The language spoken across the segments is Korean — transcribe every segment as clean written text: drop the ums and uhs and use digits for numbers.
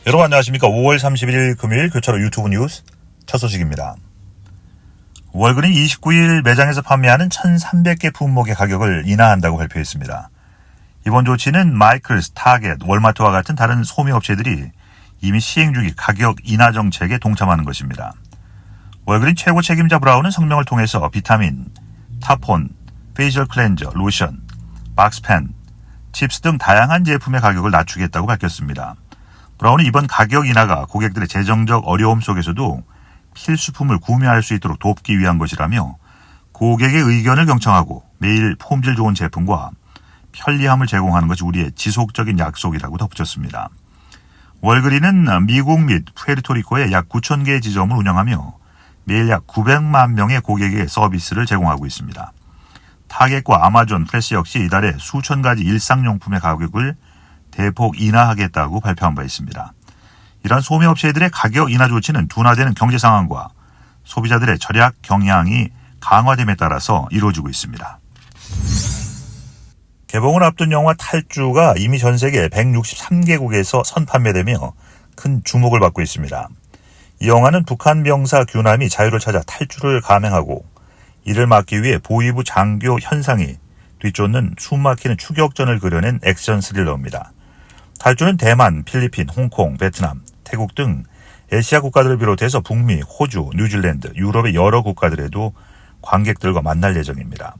여러분 안녕하십니까. 5월 31일 금요일 교차로 유튜브 뉴스 첫 소식입니다. 월그린 29일 매장에서 판매하는 1,300개 품목의 가격을 인하한다고 발표했습니다. 이번 조치는 마이클스, 타겟, 월마트와 같은 다른 소매업체들이 이미 시행 중인 가격 인하 정책에 동참하는 것입니다. 월그린 최고 책임자 브라운은 성명을 통해서 비타민, 타폰, 페이셜 클렌저, 로션, 박스펜, 칩스 등 다양한 제품의 가격을 낮추겠다고 밝혔습니다. 브라운은 이번 가격 인하가 고객들의 재정적 어려움 속에서도 필수품을 구매할 수 있도록 돕기 위한 것이라며 고객의 의견을 경청하고 매일 품질 좋은 제품과 편리함을 제공하는 것이 우리의 지속적인 약속이라고 덧붙였습니다. 월그린은 미국 및 푸에르토리코에 약 9,000개의 지점을 운영하며 매일 약 900만 명의 고객에게 서비스를 제공하고 있습니다. 타겟과 아마존 프레스 역시 이달에 수천 가지 일상용품의 가격을 대폭 인하하겠다고 발표한 바 있습니다. 이러한 소매업체들의 가격 인하 조치는 둔화되는 경제 상황과 소비자들의 절약 경향이 강화됨에 따라서 이루어지고 있습니다. 개봉을 앞둔 영화 탈주가 이미 전 세계 163개국에서 선판매되며 큰 주목을 받고 있습니다. 이 영화는 북한 병사 규남이 자유를 찾아 탈주를 감행하고 이를 막기 위해 보위부 장교 현상이 뒤쫓는 숨막히는 추격전을 그려낸 액션 스릴러입니다. 탈주는 대만, 필리핀, 홍콩, 베트남, 태국 등 아시아 국가들을 비롯해서 북미, 호주, 뉴질랜드, 유럽의 여러 국가들에도 관객들과 만날 예정입니다.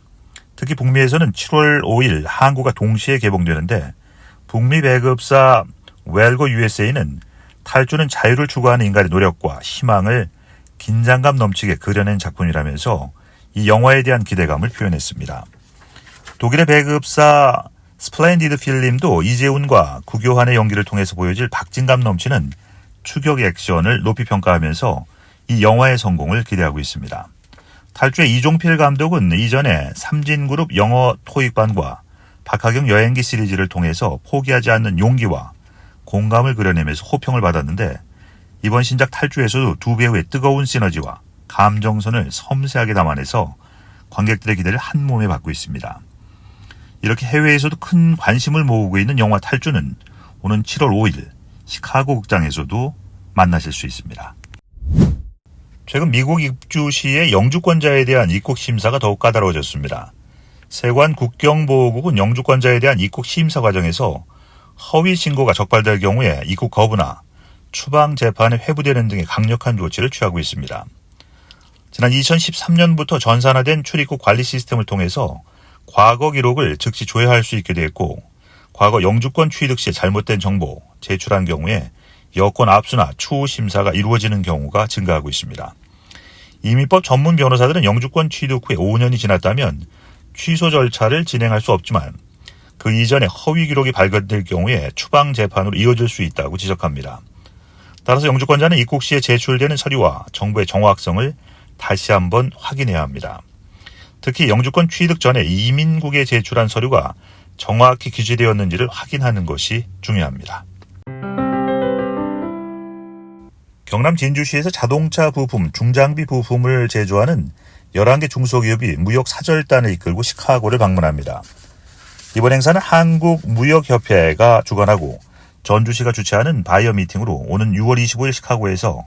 특히 북미에서는 7월 5일 한국과 동시에 개봉되는데 북미 배급사 웰고 USA는 탈주는 자유를 추구하는 인간의 노력과 희망을 긴장감 넘치게 그려낸 작품이라면서 이 영화에 대한 기대감을 표현했습니다. 독일의 배급사 스플렌디드 필름도 이재훈과 구교환의 연기를 통해서 보여질 박진감 넘치는 추격 액션을 높이 평가하면서 이 영화의 성공을 기대하고 있습니다. 탈주의 이종필 감독은 이전에 삼진그룹 영어 토익반과 박하경 여행기 시리즈를 통해서 포기하지 않는 용기와 공감을 그려내면서 호평을 받았는데 이번 신작 탈주에서도 두 배우의 뜨거운 시너지와 감정선을 섬세하게 담아내서 관객들의 기대를 한 몸에 받고 있습니다. 이렇게 해외에서도 큰 관심을 모으고 있는 영화 탈주는 오는 7월 5일 시카고 극장에서도 만나실 수 있습니다. 최근 미국 입주 시에 영주권자에 대한 입국 심사가 더욱 까다로워졌습니다. 세관 국경보호국은 영주권자에 대한 입국 심사 과정에서 허위 신고가 적발될 경우에 입국 거부나 추방 재판에 회부되는 등의 강력한 조치를 취하고 있습니다. 지난 2013년부터 전산화된 출입국 관리 시스템을 통해서 과거 기록을 즉시 조회할 수 있게 되었고 과거 영주권 취득 시에 잘못된 정보 제출한 경우에 여권 압수나 추후 심사가 이루어지는 경우가 증가하고 있습니다. 이민법 전문 변호사들은 영주권 취득 후에 5년이 지났다면 취소 절차를 진행할 수 없지만 그 이전에 허위 기록이 발견될 경우에 추방 재판으로 이어질 수 있다고 지적합니다. 따라서 영주권자는 입국 시에 제출되는 서류와 정보의 정확성을 다시 한번 확인해야 합니다. 특히 영주권 취득 전에 이민국에 제출한 서류가 정확히 기재되었는지를 확인하는 것이 중요합니다. 경남 진주시에서 자동차 부품, 중장비 부품을 제조하는 11개 중소기업이 무역 사절단을 이끌고 시카고를 방문합니다. 이번 행사는 한국무역협회가 주관하고 전주시가 주최하는 바이어 미팅으로 오는 6월 25일 시카고에서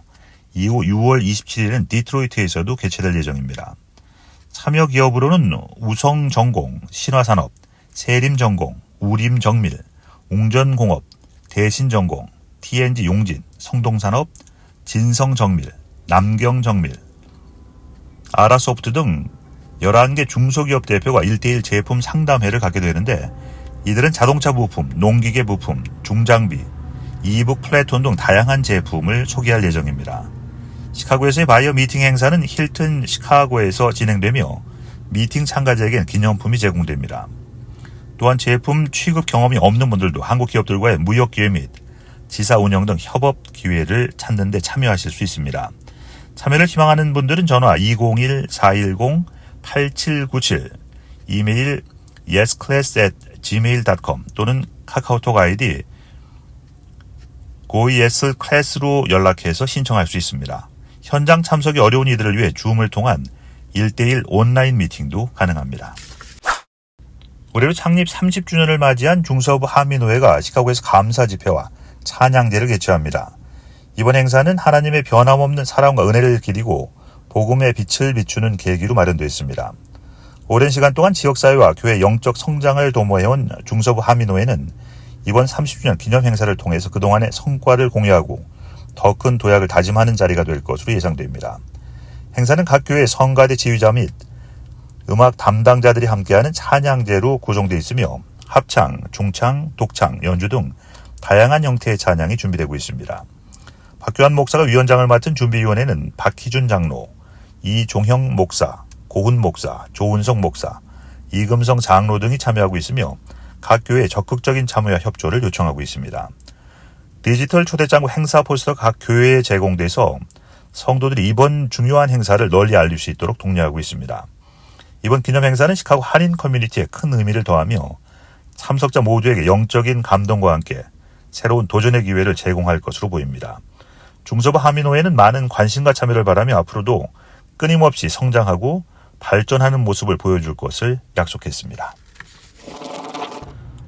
이후 6월 27일은 디트로이트에서도 개최될 예정입니다. 참여 기업으로는 우성전공, 신화산업, 세림전공, 우림정밀, 웅전공업, 대신전공, TNG 용진, 성동산업, 진성정밀, 남경정밀, 아라소프트 등 11개 중소기업 대표가 1대1 제품 상담회를 갖게 되는데 이들은 자동차 부품, 농기계 부품, 중장비, 이북 플래톤 등 다양한 제품을 소개할 예정입니다. 시카고에서의 바이어 미팅 행사는 힐튼 시카고에서 진행되며 미팅 참가자에게는 기념품이 제공됩니다. 또한 제품 취급 경험이 없는 분들도 한국 기업들과의 무역 기회 및 지사 운영 등 협업 기회를 찾는 데 참여하실 수 있습니다. 참여를 희망하는 분들은 전화 201-410-8797, 이메일 yesclass@gmail.com 또는 카카오톡 아이디 goyesclass로 연락해서 신청할 수 있습니다. 현장 참석이 어려운 이들을 위해 줌을 통한 1대1 온라인 미팅도 가능합니다. 올해로 창립 30주년을 맞이한 중서부 한민노회가 시카고에서 감사 집회와 찬양제를 개최합니다. 이번 행사는 하나님의 변함없는 사랑과 은혜를 기리고 복음의 빛을 비추는 계기로 마련되어 있습니다. 오랜 시간 동안 지역사회와 교회 영적 성장을 도모해온 중서부 하민호회는 이번 30주년 기념 행사를 통해서 그동안의 성과를 공유하고 더 큰 도약을 다짐하는 자리가 될 것으로 예상됩니다. 행사는 각 교회 성가대 지휘자 및 음악 담당자들이 함께하는 찬양제로 구성되어 있으며 합창, 중창, 독창, 연주 등 다양한 형태의 찬양이 준비되고 있습니다. 박규환 목사가 위원장을 맡은 준비위원회는 박희준 장로, 이종형 목사, 고훈 목사, 조은성 목사, 이금성 장로 등이 참여하고 있으며 각 교회의 적극적인 참여와 협조를 요청하고 있습니다. 디지털 초대장 행사 포스터가 각 교회에 제공돼서 성도들이 이번 중요한 행사를 널리 알릴 수 있도록 독려하고 있습니다. 이번 기념 행사는 시카고 한인 커뮤니티에 큰 의미를 더하며 참석자 모두에게 영적인 감동과 함께 새로운 도전의 기회를 제공할 것으로 보입니다. 중서부 하민호회는 많은 관심과 참여를 바라며 앞으로도 끊임없이 성장하고 발전하는 모습을 보여줄 것을 약속했습니다.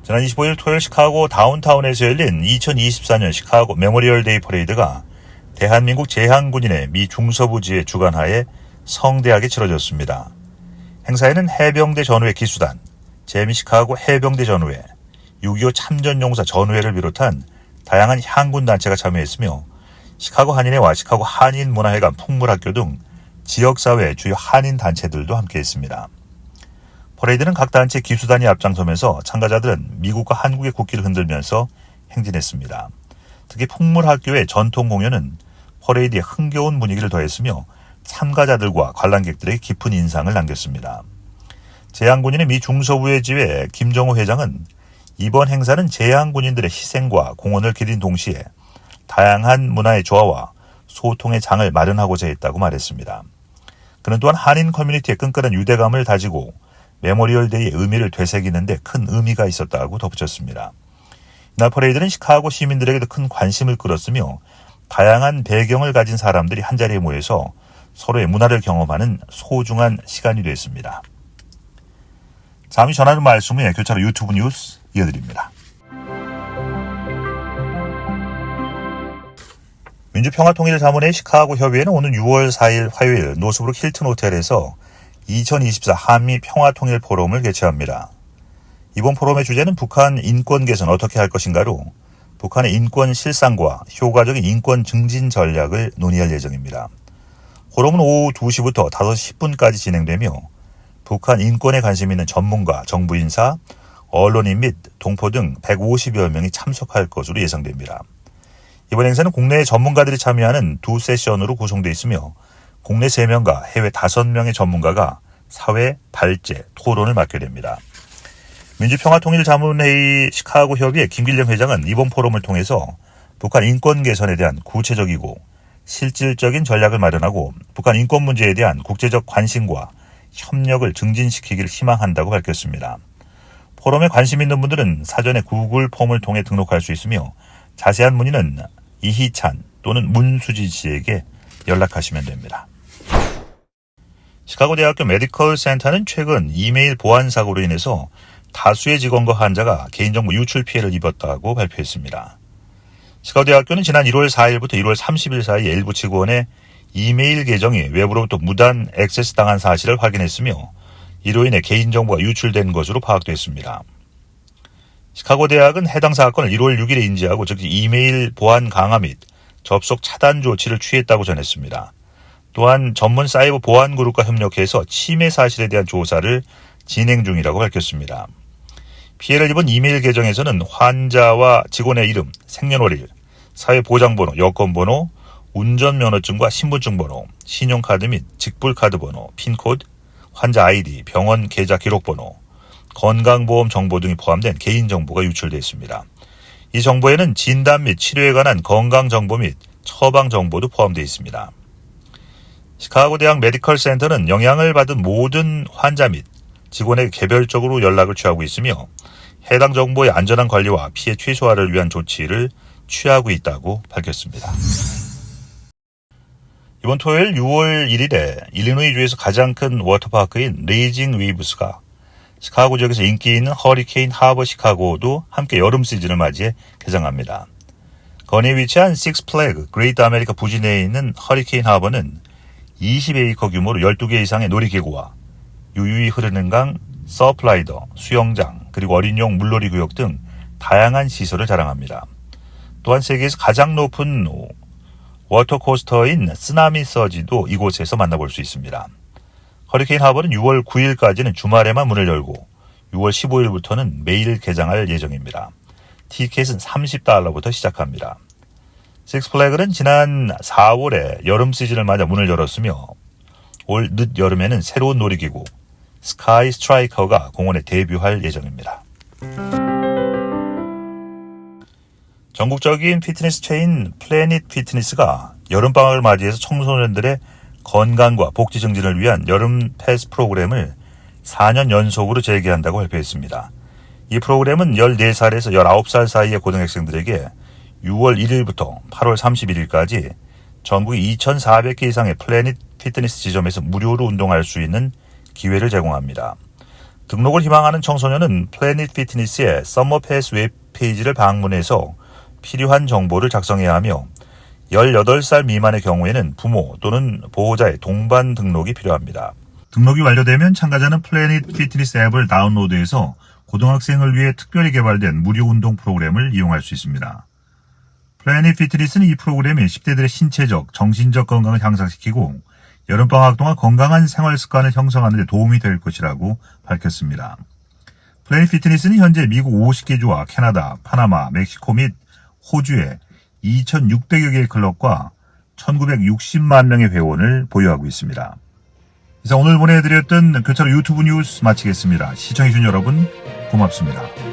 지난 25일 토요일 시카고 다운타운에서 열린 2024년 시카고 메모리얼 데이 퍼레이드가 대한민국 제향군인의 미 중서부지의 주관하에 성대하게 치러졌습니다. 행사에는 해병대 전후회 기수단, 재미 시카고 해병대 전후회, 6.25 참전용사 전후회를 비롯한 다양한 향군 단체가 참여했으며 시카고 한인회와 시카고 한인문화회관 풍물학교 등 지역사회 주요 한인 단체들도 함께했습니다. 퍼레이드는 각 단체 기수단이 앞장서면서 참가자들은 미국과 한국의 국기를 흔들면서 행진했습니다. 특히 풍물학교의 전통 공연은 퍼레이드에 흥겨운 분위기를 더했으며 참가자들과 관람객들에게 깊은 인상을 남겼습니다. 제향군인의 미 중서부의 지회 김정호 회장은 이번 행사는 제향군인들의 희생과 공헌을 기린 동시에 다양한 문화의 조화와 소통의 장을 마련하고자 했다고 말했습니다. 그는 또한 한인 커뮤니티의 끈끈한 유대감을 다지고 메모리얼 데이의 의미를 되새기는 데 큰 의미가 있었다고 덧붙였습니다. 이날 퍼레이드는 시카고 시민들에게도 큰 관심을 끌었으며 다양한 배경을 가진 사람들이 한자리에 모여서 서로의 문화를 경험하는 소중한 시간이 됐습니다. 잠시 전하는 말씀 후에 교차로 유튜브 뉴스 이어드립니다. 민주평화통일자문회 시카고 협의회는 오는 6월 4일 화요일 노스브룩 힐튼 호텔에서 2024 한미 평화통일 포럼을 개최합니다. 이번 포럼의 주제는 북한 인권 개선 어떻게 할 것인가로 북한의 인권 실상과 효과적인 인권 증진 전략을 논의할 예정입니다. 포럼은 오후 2시부터 5시 10분까지 진행되며 북한 인권에 관심 있는 전문가, 정부 인사, 언론인 및 동포 등 150여 명이 참석할 것으로 예상됩니다. 이번 행사는 국내 전문가들이 참여하는 두 세션으로 구성되어 있으며 국내 3명과 해외 5명의 전문가가 사회, 발제, 토론을 맡게 됩니다. 민주평화통일자문회의 시카고 협의회 김길령 회장은 이번 포럼을 통해서 북한 인권 개선에 대한 구체적이고 실질적인 전략을 마련하고 북한 인권 문제에 대한 국제적 관심과 협력을 증진시키기를 희망한다고 밝혔습니다. 포럼에 관심 있는 분들은 사전에 구글 폼을 통해 등록할 수 있으며 자세한 문의는 이희찬 또는 문수진 씨에게 연락하시면 됩니다. 시카고 대학교 메디컬 센터는 최근 이메일 보안 사고로 인해서 다수의 직원과 환자가 개인정보 유출 피해를 입었다고 발표했습니다. 시카고 대학교는 지난 1월 4일부터 1월 30일 사이 일부 직원의 이메일 계정이 외부로부터 무단 액세스 당한 사실을 확인했으며 이로 인해 개인정보가 유출된 것으로 파악됐습니다. 시카고 대학은 해당 사건을 1월 6일에 인지하고 즉 이메일 보안 강화 및 접속 차단 조치를 취했다고 전했습니다. 또한 전문 사이버 보안 그룹과 협력해서 침해 사실에 대한 조사를 진행 중이라고 밝혔습니다. 피해를 입은 이메일 계정에서는 환자와 직원의 이름, 생년월일, 사회보장번호, 여권번호, 운전면허증과 신분증 번호, 신용카드 및 직불카드 번호, 핀코드, 환자 아이디, 병원 계좌 기록번호, 건강보험 정보 등이 포함된 개인정보가 유출되어 있습니다. 이 정보에는 진단 및 치료에 관한 건강정보 및 처방정보도 포함되어 있습니다. 시카고 대학 메디컬 센터는 영향을 받은 모든 환자 및 직원에게 개별적으로 연락을 취하고 있으며 해당 정보의 안전한 관리와 피해 최소화를 위한 조치를 취하고 있다고 밝혔습니다. 이번 토요일 6월 1일에 일리노이주에서 가장 큰 워터파크인 레이징 웨이브스가 시카고 지역에서 인기 있는 허리케인 하버 시카고도 함께 여름 시즌을 맞이해 개장합니다. 건해에 위치한 식스 플래그 그레이트 아메리카 부지 내에 있는 허리케인 하버는 20에이커 규모로 12개 이상의 놀이기구와 유유히 흐르는 강, 서플라이더, 수영장, 그리고 어린이용 물놀이 구역 등 다양한 시설을 자랑합니다. 또한 세계에서 가장 높은 워터코스터인 쓰나미 서지도 이곳에서 만나볼 수 있습니다. 허리케인 하버는 6월 9일까지는 주말에만 문을 열고 6월 15일부터는 매일 개장할 예정입니다. 티켓은 $30부터 시작합니다. 식스플래그는 지난 4월에 여름 시즌을 맞아 문을 열었으며 올 늦여름에는 새로운 놀이기구 스카이 스트라이커가 공원에 데뷔할 예정입니다. 전국적인 피트니스 체인 플래닛 피트니스가 여름방학을 맞이해서 청소년들의 건강과 복지 증진을 위한 여름 패스 프로그램을 4년 연속으로 재개한다고 발표했습니다. 이 프로그램은 14살에서 19살 사이의 고등학생들에게 6월 1일부터 8월 31일까지 전국 2,400개 이상의 플래닛 피트니스 지점에서 무료로 운동할 수 있는 기회를 제공합니다. 등록을 희망하는 청소년은 플래닛 피트니스의 서머 패스 웹페이지를 방문해서 필요한 정보를 작성해야 하며 18살 미만의 경우에는 부모 또는 보호자의 동반 등록이 필요합니다. 등록이 완료되면 참가자는 플래닛 피트니스 앱을 다운로드해서 고등학생을 위해 특별히 개발된 무료 운동 프로그램을 이용할 수 있습니다. 플래닛 피트니스는 이 프로그램이 10대들의 신체적, 정신적 건강을 향상시키고 여름방학 동안 건강한 생활 습관을 형성하는 데 도움이 될 것이라고 밝혔습니다. 플래닛 피트니스는 현재 미국 50개 주와 캐나다, 파나마, 멕시코 및 호주에 2,600여 개의 클럽과 1,960만 명의 회원을 보유하고 있습니다. 이상 오늘 보내드렸던 교차로 유튜브 뉴스 마치겠습니다. 시청해주신 여러분 고맙습니다.